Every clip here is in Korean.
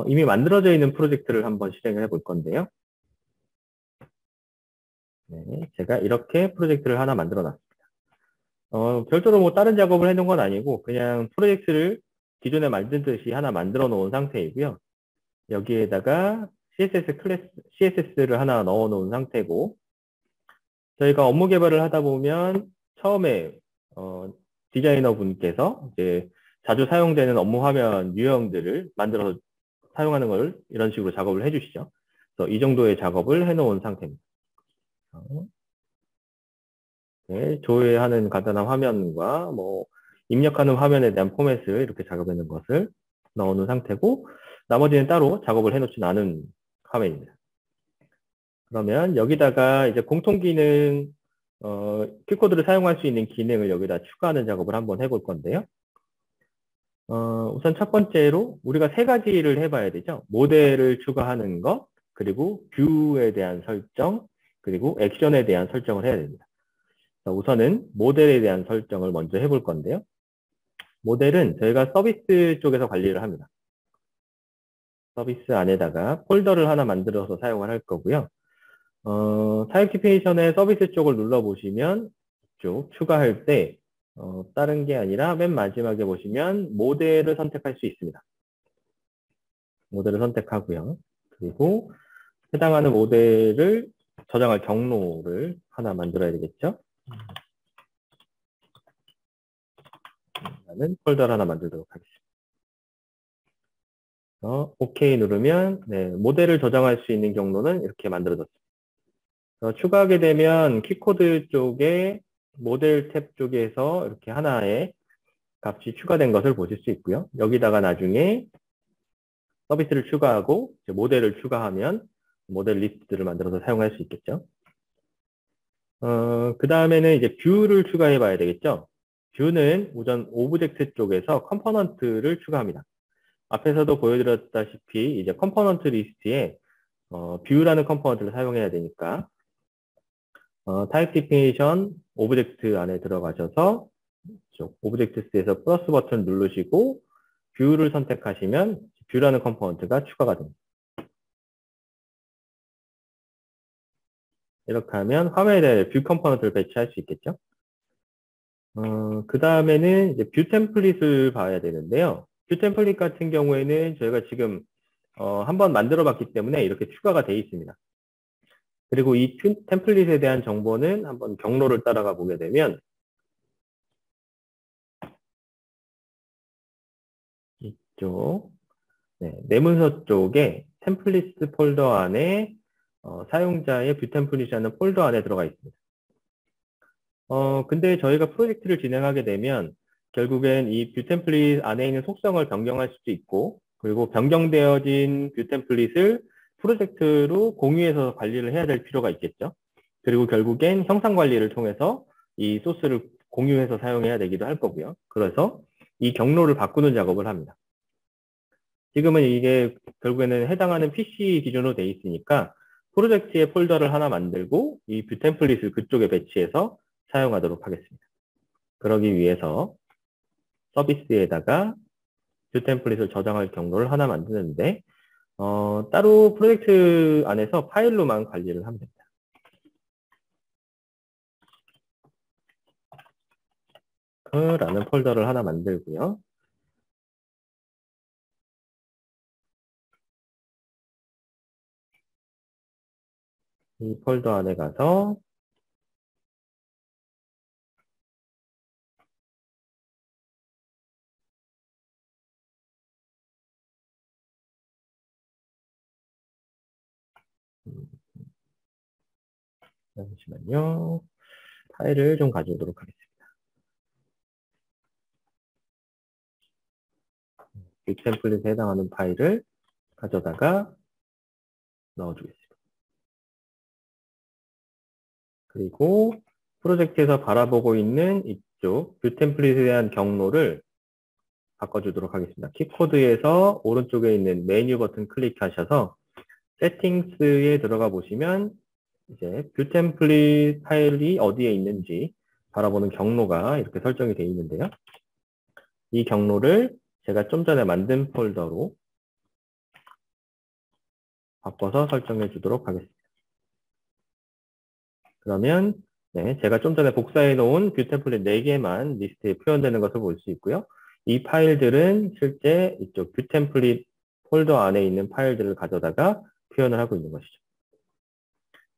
이미 만들어져 있는 프로젝트를 한번 실행을 해볼 건데요. 네, 제가 이렇게 프로젝트를 하나 만들어 놨습니다. 별도로 뭐 다른 작업을 해놓은 건 아니고 그냥 프로젝트를 기존에 만들듯이 하나 만들어 놓은 상태이고요. 여기에다가 CSS를 하나 넣어 놓은 상태고, 저희가 업무 개발을 하다 보면 처음에 디자이너 분께서 이제 자주 사용되는 업무 화면 유형들을 만들어서 사용하는 걸 이런 식으로 작업을 해주시죠. 그래서 이 정도의 작업을 해놓은 상태입니다. 네, 조회하는 간단한 화면과 뭐 입력하는 화면에 대한 포맷을 이렇게 작업하는 것을 넣어놓은 상태고, 나머지는 따로 작업을 해놓진 않은 화면입니다. 그러면 여기다가 이제 공통 기능, Q코드를 사용할 수 있는 기능을 여기다 추가하는 작업을 한번 해볼 건데요. 우선 첫 번째로 우리가 세 가지를 해봐야 되죠. 모델을 추가하는 것, 그리고 뷰에 대한 설정, 그리고 액션에 대한 설정을 해야 됩니다. 우선은 모델에 대한 설정을 먼저 해볼 건데요. 모델은 저희가 서비스 쪽에서 관리를 합니다. 서비스 안에다가 폴더를 하나 만들어서 사용을 할 거고요. 타입키페이션의 서비스 쪽을 눌러보시면 쭉 추가할 때 다른 게 아니라 맨 마지막에 보시면 모델을 선택할 수 있습니다. 모델을 선택하고요. 그리고 해당하는 모델을 저장할 경로를 하나 만들어야 되겠죠. 나는 폴더를 하나 만들도록 하겠습니다. OK 누르면 네, 모델을 저장할 수 있는 경로는 이렇게 만들어졌습니다. 추가하게 되면 키코드 쪽에 모델 탭 쪽에서 이렇게 하나의 값이 추가된 것을 보실 수 있고요. 여기다가 나중에 서비스를 추가하고 이제 모델을 추가하면 모델 리스트를 만들어서 사용할 수 있겠죠. 그 다음에는 이제 뷰를 추가해 봐야 되겠죠. 뷰는 우선 오브젝트 쪽에서 컴포넌트를 추가합니다. 앞에서도 보여드렸다시피 이제 컴포넌트 리스트에 뷰라는 컴포넌트를 사용해야 되니까 타입 디피니션 오브젝트 안에 들어가셔서 오브젝트스에서 플러스 버튼 누르시고 뷰를 선택하시면 뷰라는 컴포넌트가 추가가 됩니다. 이렇게 하면 화면에 뷰 컴포넌트를 배치할 수 있겠죠. 그 다음에는 이제 뷰 템플릿을 봐야 되는데요. 뷰 템플릿 같은 경우에는 저희가 지금 한번 만들어 봤기 때문에 이렇게 추가가 되어 있습니다. 그리고 이 템플릿에 대한 정보는 한번 경로를 따라가 보게 되면 이쪽 네, 문서 쪽에 템플릿 폴더 안에 사용자의 뷰 템플릿이라는 폴더 안에 들어가 있습니다. 근데 저희가 프로젝트를 진행하게 되면 결국엔 이 뷰 템플릿 안에 있는 속성을 변경할 수도 있고, 그리고 변경되어진 뷰 템플릿을 프로젝트로 공유해서 관리를 해야 될 필요가 있겠죠. 그리고 결국엔 형상 관리를 통해서 이 소스를 공유해서 사용해야 되기도 할 거고요. 그래서 이 경로를 바꾸는 작업을 합니다. 지금은 이게 결국에는 해당하는 PC 기준으로 되어 있으니까 프로젝트의 폴더를 하나 만들고 이 뷰 템플릿을 그쪽에 배치해서 사용하도록 하겠습니다. 그러기 위해서 서비스에다가 뷰 템플릿을 저장할 경로를 하나 만드는데 따로 프로젝트 안에서 파일로만 관리를 하면 됩니다. 라는 폴더를 하나 만들고요. 이 폴더 안에 가서 잠시만요. 파일을 좀 가져오도록 하겠습니다. 뷰 템플릿에 해당하는 파일을 가져다가 넣어주겠습니다. 그리고 프로젝트에서 바라보고 있는 이쪽 뷰 템플릿에 대한 경로를 바꿔주도록 하겠습니다. 키코드에서 오른쪽에 있는 메뉴 버튼 클릭하셔서 세팅스에 들어가 보시면 이제 뷰 템플릿 파일이 어디에 있는지 바라보는 경로가 이렇게 설정이 되어 있는데요. 이 경로를 제가 좀 전에 만든 폴더로 바꿔서 설정해 주도록 하겠습니다. 그러면 네, 제가 좀 전에 복사해 놓은 뷰 템플릿 4개만 리스트에 표현되는 것을 볼 수 있고요. 이 파일들은 실제 이쪽 뷰 템플릿 폴더 안에 있는 파일들을 가져다가 표현을 하고 있는 것이죠.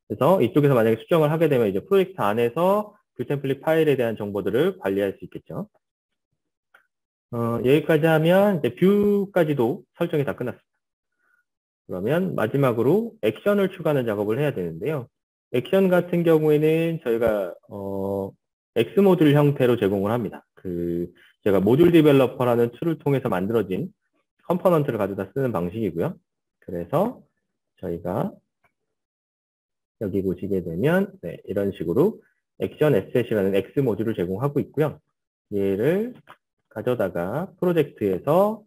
그래서 이쪽에서 만약에 수정을 하게 되면 이제 프로젝트 안에서 뷰 템플릿 파일에 대한 정보들을 관리할 수 있겠죠. 여기까지 하면 이제 뷰까지도 설정이 다 끝났습니다. 그러면 마지막으로 액션을 추가하는 작업을 해야 되는데요. 액션 같은 경우에는 저희가 X 모듈 형태로 제공을 합니다. 제가 모듈 디벨로퍼라는 툴을 통해서 만들어진 컴포넌트를 가져다 쓰는 방식이고요. 그래서 저희가 여기 보시게 되면 네, 이런 식으로 액션 에셋이라는 X 모듈을 제공하고 있고요. 얘를 가져다가 프로젝트에서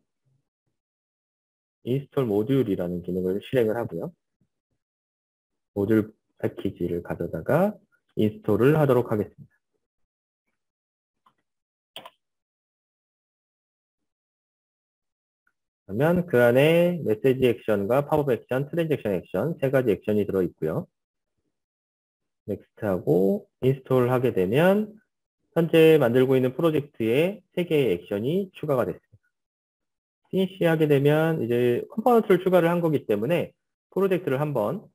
인스톨 모듈이라는 기능을 실행을 하고요. 모듈 패키지를 가져다가 인스톨을 하도록 하겠습니다. 그러면 그 안에 메시지 액션과 팝업 액션, 트랜잭션 액션 세 가지 액션이 들어있고요. 넥스트하고 인스톨 하게 되면 현재 만들고 있는 프로젝트에 3개의 액션이 추가가 됐습니다. 피니시 하게 되면 이제 컴포넌트를 추가를 한 거기 때문에 프로젝트를 한번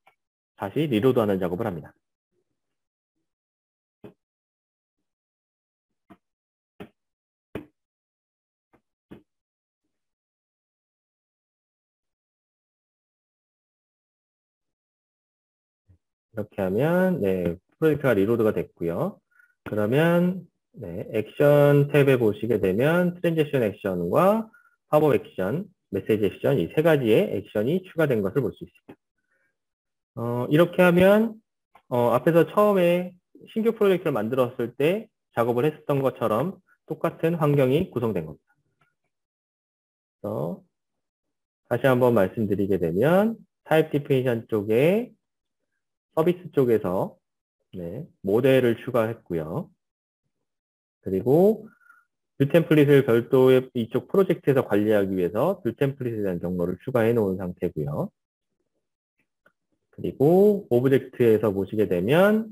다시 리로드하는 작업을 합니다. 이렇게 하면 네, 프로젝트가 리로드가 됐고요. 그러면 네, 액션 탭에 보시게 되면 트랜지션 액션과 팝업 액션, 메시지 액션 이 세 가지의 액션이 추가된 것을 볼 수 있습니다. 이렇게 하면 앞에서 처음에 신규 프로젝트를 만들었을 때 작업을 했었던 것처럼 똑같은 환경이 구성된 겁니다. 그래서 다시 한번 말씀드리게 되면 타입 디피니션 쪽에 서비스 쪽에서 네, 모델을 추가했고요. 그리고 뷰 템플릿을 별도의 이쪽 프로젝트에서 관리하기 위해서 뷰 템플릿에 대한 경로를 추가해 놓은 상태고요. 그리고 오브젝트에서 보시게 되면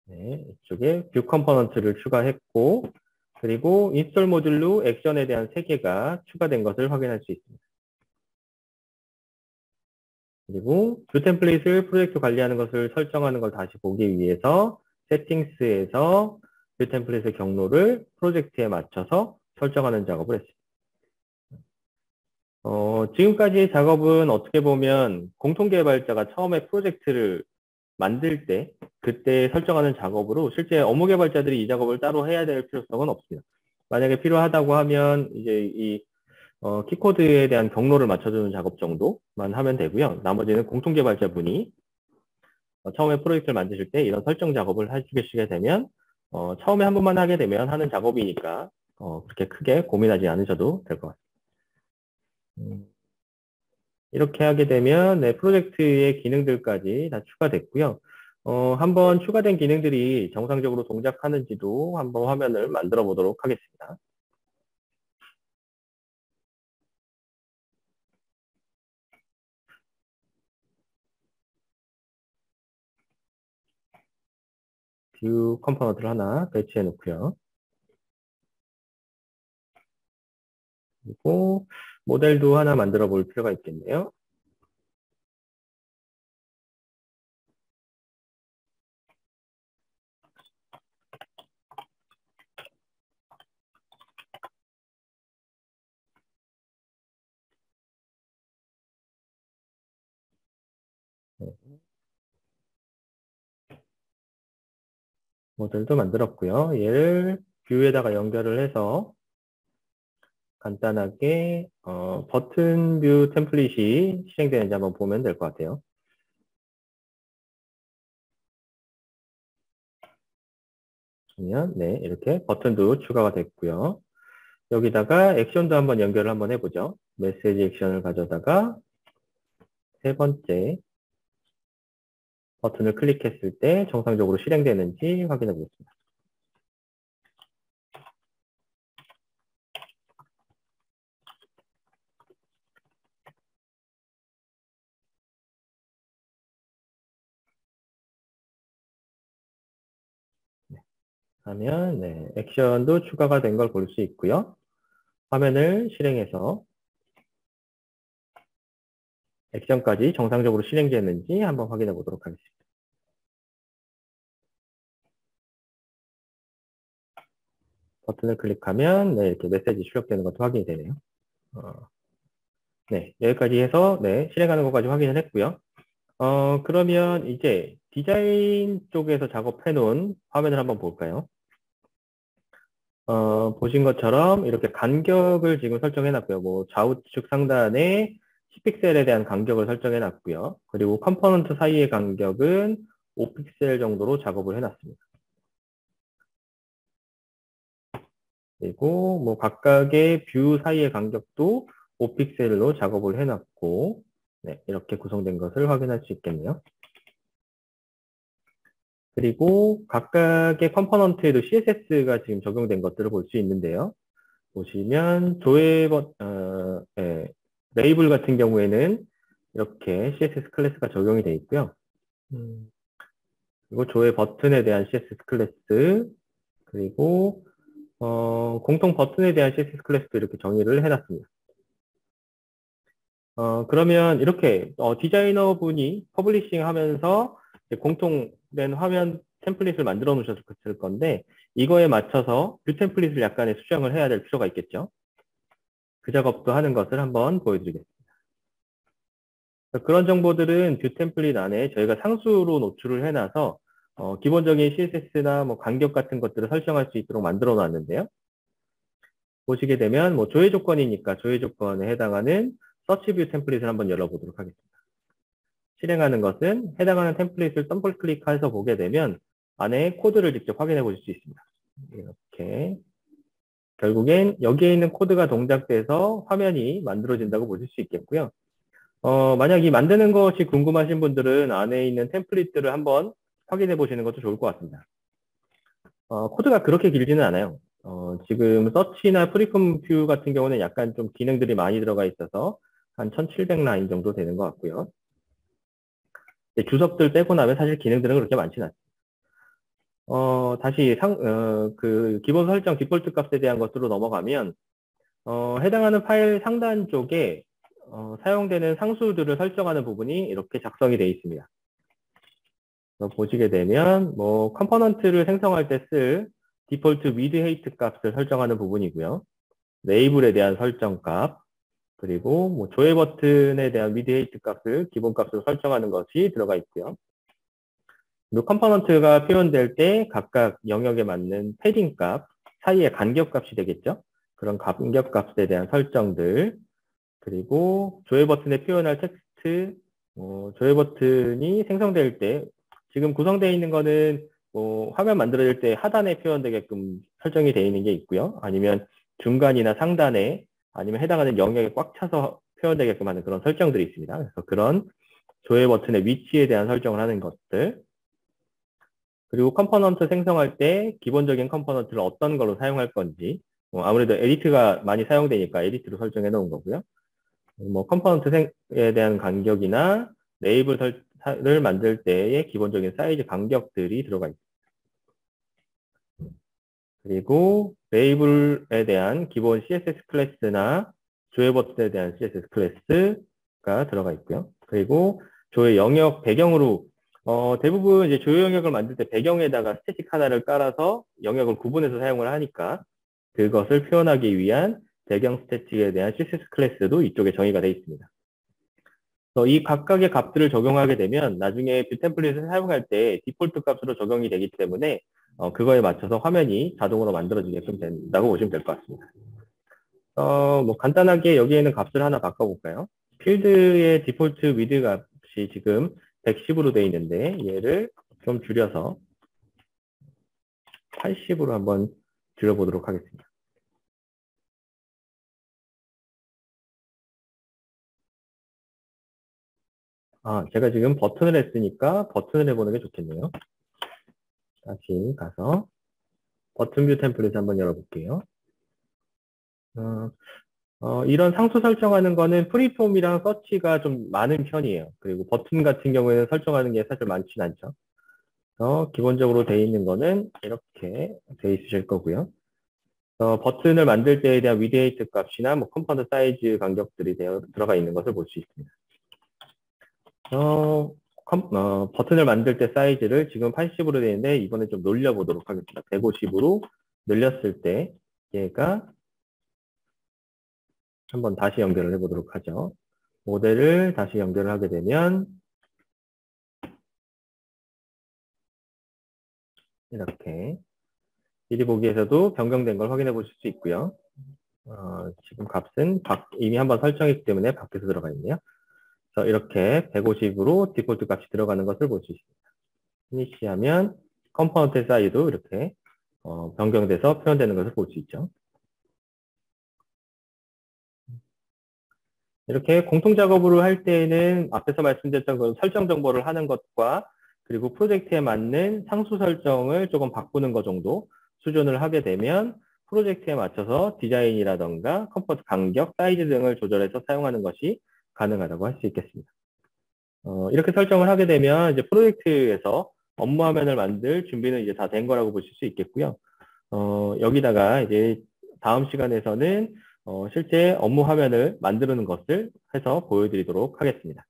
네, 이쪽에 뷰 컴포넌트를 추가했고 그리고 인스톨 모듈로 액션에 대한 3개가 추가된 것을 확인할 수 있습니다. 그리고 뷰 템플릿을 프로젝트 관리하는 것을 설정하는 걸 다시 보기 위해서 세팅스에서 뷰 템플릿의 경로를 프로젝트에 맞춰서 설정하는 작업을 했습니다. 지금까지의 작업은 어떻게 보면 공통 개발자가 처음에 프로젝트를 만들 때 그때 설정하는 작업으로 실제 업무 개발자들이 이 작업을 따로 해야 될 필요성은 없습니다. 만약에 필요하다고 하면 이제 이 키코드에 대한 경로를 맞춰주는 작업 정도만 하면 되고요. 나머지는 공통 개발자분이 처음에 프로젝트를 만드실 때 이런 설정 작업을 해주시게 되면 처음에 한 번만 하게 되면 하는 작업이니까 그렇게 크게 고민하지 않으셔도 될 것 같습니다. 이렇게 하게 되면 네, 프로젝트의 기능들까지 다 추가됐고요. 한번 추가된 기능들이 정상적으로 동작하는지도 한번 화면을 만들어 보도록 하겠습니다. 뷰 컴포넌트를 하나 배치해 놓고요. 그리고 모델도 하나 만들어 볼 필요가 있겠네요. 모델도 만들었고요. 얘를 뷰에다가 연결을 해서 간단하게 버튼 뷰 템플릿이 실행되는지 한번 보면 될 것 같아요. 그러면 네, 이렇게 버튼도 추가가 됐고요. 여기다가 액션도 한번 연결을 한번 해보죠. 메시지 액션을 가져다가 세 번째 버튼을 클릭했을 때 정상적으로 실행되는지 확인해 보겠습니다. 하면 네, 액션도 추가가 된 걸 볼 수 있고요. 화면을 실행해서 액션까지 정상적으로 실행됐는지 한번 확인해 보도록 하겠습니다. 버튼을 클릭하면 네, 이렇게 메시지 출력되는 것도 확인이 되네요. 네, 여기까지 해서 네, 실행하는 것까지 확인을 했고요. 그러면 이제 디자인 쪽에서 작업해 놓은 화면을 한번 볼까요? 보신 것처럼 이렇게 간격을 지금 설정해 놨고요. 뭐 좌우측 상단에 10픽셀에 대한 간격을 설정해 놨고요. 그리고 컴포넌트 사이의 간격은 5픽셀 정도로 작업을 해 놨습니다. 그리고 뭐 각각의 뷰 사이의 간격도 5픽셀로 작업을 해 놨고 네, 이렇게 구성된 것을 확인할 수 있겠네요. 그리고 각각의 컴포넌트에도 CSS가 지금 적용된 것들을 볼 수 있는데요. 보시면 레이블 같은 경우에는 이렇게 CSS 클래스가 적용이 되어 있고요. 그리고 조회 버튼에 대한 CSS 클래스, 그리고 공통 버튼에 대한 CSS 클래스도 이렇게 정의를 해놨습니다. 그러면 이렇게 디자이너 분이 퍼블리싱 하면서 공통된 화면 템플릿을 만들어 놓으셨을 건데 이거에 맞춰서 뷰 템플릿을 약간의 수정을 해야 될 필요가 있겠죠. 그 작업도 하는 것을 한번 보여드리겠습니다. 그런 정보들은 뷰 템플릿 안에 저희가 상수로 노출을 해놔서 기본적인 CSS나 뭐 간격 같은 것들을 설정할 수 있도록 만들어 놨는데요. 보시게 되면 뭐 조회 조건이니까 조회 조건에 해당하는 서치 뷰 템플릿을 한번 열어보도록 하겠습니다. 실행하는 것은 해당하는 템플릿을 더블 클릭해서 보게 되면 안에 코드를 직접 확인해 보실 수 있습니다. 이렇게 결국엔 여기에 있는 코드가 동작돼서 화면이 만들어진다고 보실 수 있겠고요. 만약 이 만드는 것이 궁금하신 분들은 안에 있는 템플릿들을 한번 확인해 보시는 것도 좋을 것 같습니다. 코드가 그렇게 길지는 않아요. 지금 서치나 프리폼 뷰 같은 경우는 약간 좀 기능들이 많이 들어가 있어서 한 1700라인 정도 되는 것 같고요. 주석들 빼고 나면 사실 기능들은 그렇게 많지는 않아요. 다시 그 기본 설정 디폴트 값에 대한 것으로 넘어가면 해당하는 파일 상단 쪽에 사용되는 상수들을 설정하는 부분이 이렇게 작성이 되어 있습니다. 보시게 되면 뭐 컴포넌트를 생성할 때 쓸 디폴트 위드 헤이트 값을 설정하는 부분이고요. 레이블에 대한 설정 값, 그리고 뭐 조회 버튼에 대한 위드 헤이트 값을 기본 값으로 설정하는 것이 들어가 있고요. 그리고 컴포넌트가 표현될 때 각각 영역에 맞는 패딩 값, 사이의 간격 값이 되겠죠. 그런 간격 값에 대한 설정들, 그리고 조회 버튼에 표현할 텍스트, 조회 버튼이 생성될 때 지금 구성되어 있는 거는 뭐 화면 만들어질 때 하단에 표현되게끔 설정이 되어 있는 게 있고요. 아니면 중간이나 상단에 아니면 해당하는 영역에 꽉 차서 표현되게끔 하는 그런 설정들이 있습니다. 그래서 그런 조회 버튼의 위치에 대한 설정을 하는 것들, 그리고 컴포넌트 생성할 때 기본적인 컴포넌트를 어떤 걸로 사용할 건지, 아무래도 에디트가 많이 사용되니까 에디트로 설정해 놓은 거고요. 뭐 컴포넌트에 대한 간격이나 레이블을 만들 때의 기본적인 사이즈 간격들이 들어가 있습니다. 그리고 레이블에 대한 기본 CSS 클래스나 조회 버튼에 대한 CSS 클래스가 들어가 있고요. 그리고 조회 영역 배경으로 대부분 이제 조회 영역을 만들 때 배경에다가 스태틱 하나를 깔아서 영역을 구분해서 사용을 하니까 그것을 표현하기 위한 배경 스태틱에 대한 CSS 클래스도 이쪽에 정의가 되어 있습니다. 이 각각의 값들을 적용하게 되면 나중에 뷰 템플릿을 사용할 때 디폴트 값으로 적용이 되기 때문에 그거에 맞춰서 화면이 자동으로 만들어지게끔 된다고 보시면 될 것 같습니다. 뭐 간단하게 여기에 있는 값을 하나 바꿔볼까요? 필드의 디폴트 위드 값이 지금 110으로 되어 있는데 얘를 좀 줄여서 80으로 한번 줄여보도록 하겠습니다. 제가 지금 버튼을 했으니까 버튼을 해보는 게 좋겠네요. 다시 가서 버튼 뷰 템플릿 한번 열어볼게요. 이런 상수 설정하는 거는 프리폼이랑 서치가 좀 많은 편이에요. 그리고 버튼 같은 경우에는 설정하는 게 사실 많진 않죠. 기본적으로 되어 있는 거는 이렇게 되어 있으실 거고요. 버튼을 만들 때에 대한 위드헤이트 값이나 뭐 컴파운드 사이즈 간격들이 들어가 있는 것을 볼 수 있습니다. 버튼을 만들 때 사이즈를 지금 80으로 되어 있는데 이번에 좀 늘려보도록 하겠습니다. 150으로 늘렸을 때 얘가 한번 다시 연결을 해보도록 하죠. 모델을 다시 연결을 하게 되면 이렇게 미리 보기에서도 변경된 걸 확인해 보실 수 있고요. 지금 값은 이미 한번 설정했기 때문에 밖에서 들어가 있네요. 그래서 이렇게 150으로 디폴트 값이 들어가는 것을 볼 수 있습니다. 피니시하면 컴파운드 사이즈도 이렇게 변경돼서 표현되는 것을 볼 수 있죠. 이렇게 공통 작업을 할 때에는 앞에서 말씀드렸던 그 설정 정보를 하는 것과 그리고 프로젝트에 맞는 상수 설정을 조금 바꾸는 것 정도 수준을 하게 되면 프로젝트에 맞춰서 디자인이라던가 컴포트 간격, 사이즈 등을 조절해서 사용하는 것이 가능하다고 할 수 있겠습니다. 이렇게 설정을 하게 되면 이제 프로젝트에서 업무 화면을 만들 준비는 이제 다 된 거라고 보실 수 있겠고요. 여기다가 이제 다음 시간에서는 실제 업무 화면을 만드는 것을 해서 보여드리도록 하겠습니다.